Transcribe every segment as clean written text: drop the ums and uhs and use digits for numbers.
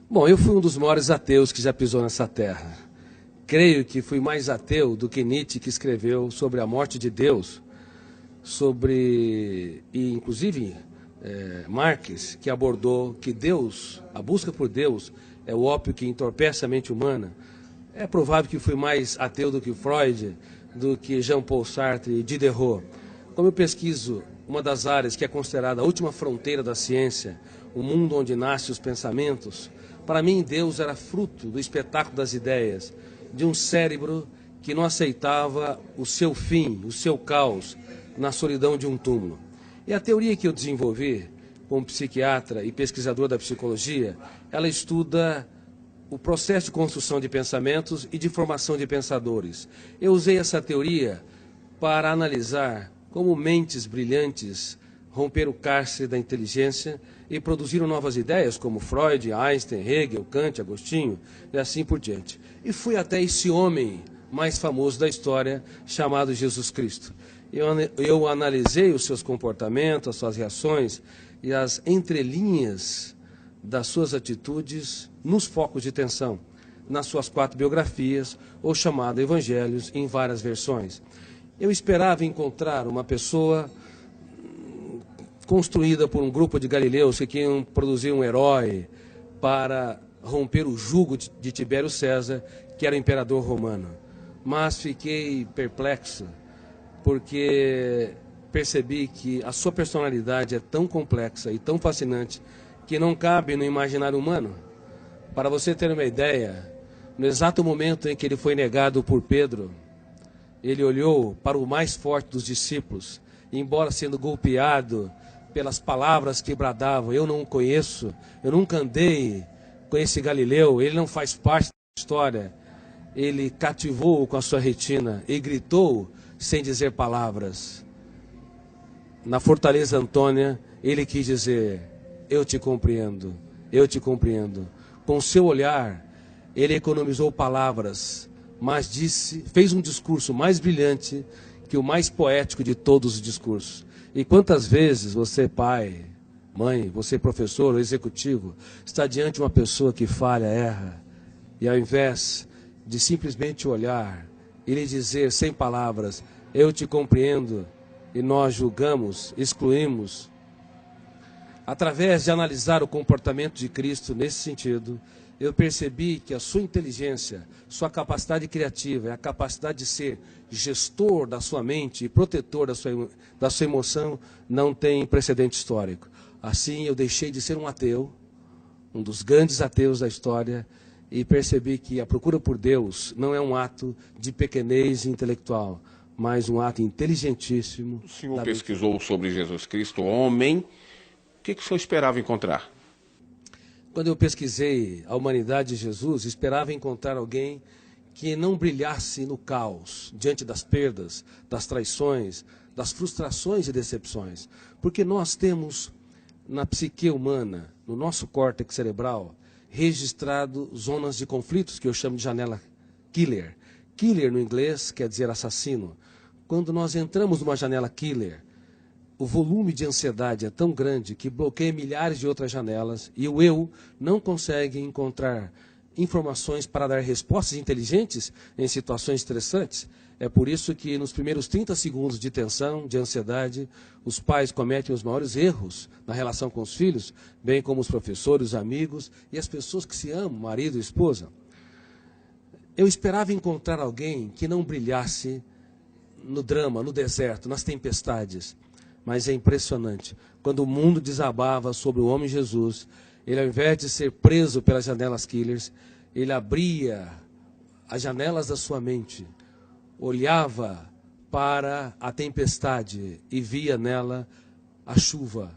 Bom, eu fui um dos maiores ateus que já pisou nessa terra. Creio que fui mais ateu do que Nietzsche, que escreveu sobre a morte de Deus, e inclusive Marx, que abordou que Deus, a busca por Deus, é o ópio que entorpece a mente humana. É provável que fui mais ateu do que Freud, do que Jean-Paul Sartre e Diderot. Como eu pesquiso uma das áreas que é considerada a última fronteira da ciência, o mundo onde nascem os pensamentos, para mim Deus era fruto do espetáculo das ideias, de um cérebro que não aceitava o seu fim, o seu caos, na solidão de um túmulo. E a teoria que eu desenvolvi como psiquiatra e pesquisador da psicologia, ela estuda o processo de construção de pensamentos e de formação de pensadores. Eu usei essa teoria para analisar como mentes brilhantes romperam o cárcere da inteligência e produziram novas ideias, como Freud, Einstein, Hegel, Kant, Agostinho e assim por diante. E fui até esse homem mais famoso da história, chamado Jesus Cristo. Eu analisei os seus comportamentos, as suas reações e as entrelinhas das suas atitudes nos focos de tensão, nas suas 4 biografias, ou chamado Evangelhos, em várias versões. Eu esperava encontrar uma pessoa construída por um grupo de galileus que queriam produzir um herói para romper o jugo de Tibério César, que era o imperador romano. Mas fiquei perplexo, porque percebi que a sua personalidade é tão complexa e tão fascinante que não cabe no imaginário humano. Para você ter uma ideia, no exato momento em que ele foi negado por Pedro, ele olhou para o mais forte dos discípulos, e embora sendo golpeado pelas palavras que bradavam, eu não o conheço, eu nunca andei com esse Galileu, ele não faz parte da história, ele cativou-o com a sua retina e gritou sem dizer palavras. Na Fortaleza Antônia, ele quis dizer: eu te compreendo, eu te compreendo. Com seu olhar, ele economizou palavras, mas fez um discurso mais brilhante que o mais poético de todos os discursos. E quantas vezes você, pai, mãe, você, professor ou executivo, está diante de uma pessoa que falha, erra, e ao invés de simplesmente olhar e lhe dizer sem palavras: eu te compreendo, e nós julgamos, excluímos. Através de analisar o comportamento de Cristo nesse sentido, eu percebi que a sua inteligência, sua capacidade criativa, a capacidade de ser gestor da sua mente e protetor da sua emoção não tem precedente histórico. Assim, eu deixei de ser um ateu, um dos grandes ateus da história, e percebi que a procura por Deus não é um ato de pequenez intelectual, mas um ato inteligentíssimo. O senhor pesquisou sobre Jesus Cristo, homem. O que o senhor esperava encontrar? Quando eu pesquisei a humanidade de Jesus, esperava encontrar alguém que não brilhasse no caos, diante das perdas, das traições, das frustrações e decepções. Porque nós temos na psique humana, no nosso córtex cerebral, registrado zonas de conflitos, que eu chamo de janela killer. Killer no inglês quer dizer assassino. Quando nós entramos numa janela killer, o volume de ansiedade é tão grande que bloqueia milhares de outras janelas e o eu não consegue encontrar informações para dar respostas inteligentes em situações estressantes. É por isso que nos primeiros 30 segundos de tensão, de ansiedade, os pais cometem os maiores erros na relação com os filhos, bem como os professores, os amigos e as pessoas que se amam, marido e esposa. Eu esperava encontrar alguém que não brilhasse no drama, no deserto, nas tempestades. Mas é impressionante, quando o mundo desabava sobre o homem Jesus, ele, ao invés de ser preso pelas janelas killers, ele abria as janelas da sua mente, olhava para a tempestade e via nela a chuva,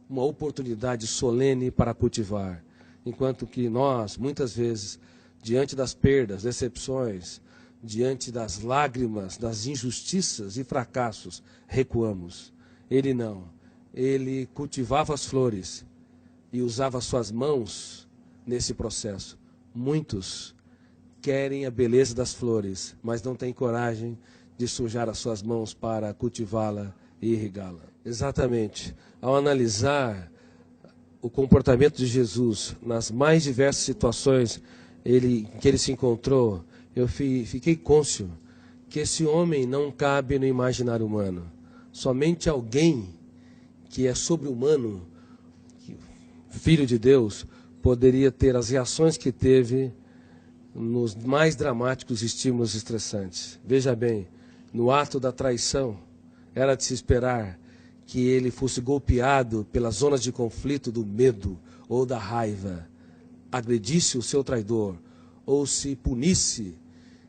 uma oportunidade solene para cultivar. Enquanto que nós, muitas vezes, diante das perdas, decepções, diante das lágrimas, das injustiças e fracassos, recuamos. Ele não. Ele cultivava as flores e usava suas mãos nesse processo. Muitos querem a beleza das flores, mas não têm coragem de sujar as suas mãos para cultivá-la e irrigá-la. Exatamente. Ao analisar o comportamento de Jesus nas mais diversas situações que ele se encontrou, eu fiquei cônscio que esse homem não cabe no imaginário humano. Somente alguém que é sobre-humano, filho de Deus, poderia ter as reações que teve nos mais dramáticos estímulos estressantes. Veja bem, no ato da traição, era de se esperar que ele fosse golpeado pelas zonas de conflito do medo ou da raiva, agredisse o seu traidor, ou se punisse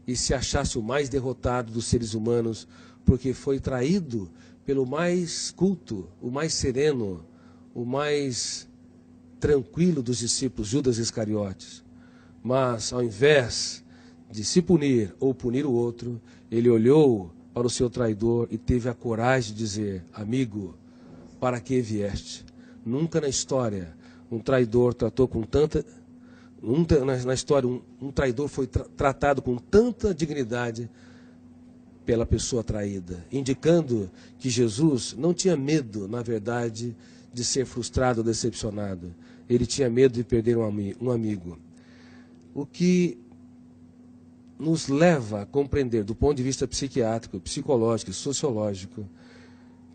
e se achasse o mais derrotado dos seres humanos, porque foi traído pelo mais culto, o mais sereno, o mais tranquilo dos discípulos, Judas Iscariotes. Mas, ao invés de se punir ou punir o outro, ele olhou para o seu traidor e teve a coragem de dizer: amigo, para que vieste? Nunca na história um traidor tratou com tanta... Na história, um traidor foi tratado com tanta dignidade pela pessoa traída, indicando que Jesus não tinha medo, na verdade, de ser frustrado ou decepcionado. Ele tinha medo de perder um amigo. O que nos leva a compreender, do ponto de vista psiquiátrico, psicológico e sociológico,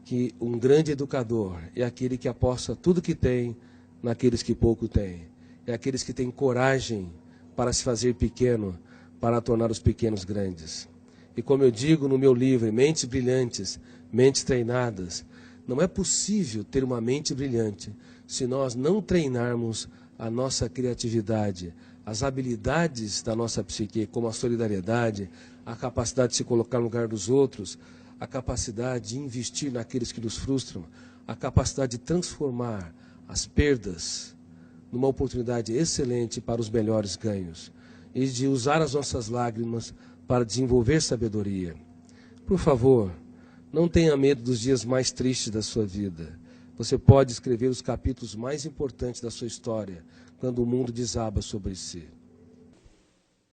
que um grande educador é aquele que aposta tudo que tem naqueles que pouco têm. É aqueles que têm coragem para se fazer pequeno, para tornar os pequenos grandes. E como eu digo no meu livro, Mentes Brilhantes, Mentes Treinadas, não é possível ter uma mente brilhante se nós não treinarmos a nossa criatividade, as habilidades da nossa psique, como a solidariedade, a capacidade de se colocar no lugar dos outros, a capacidade de investir naqueles que nos frustram, a capacidade de transformar as perdas numa oportunidade excelente para os melhores ganhos e de usar as nossas lágrimas para desenvolver sabedoria. Por favor, não tenha medo dos dias mais tristes da sua vida. Você pode escrever os capítulos mais importantes da sua história quando o mundo desaba sobre si.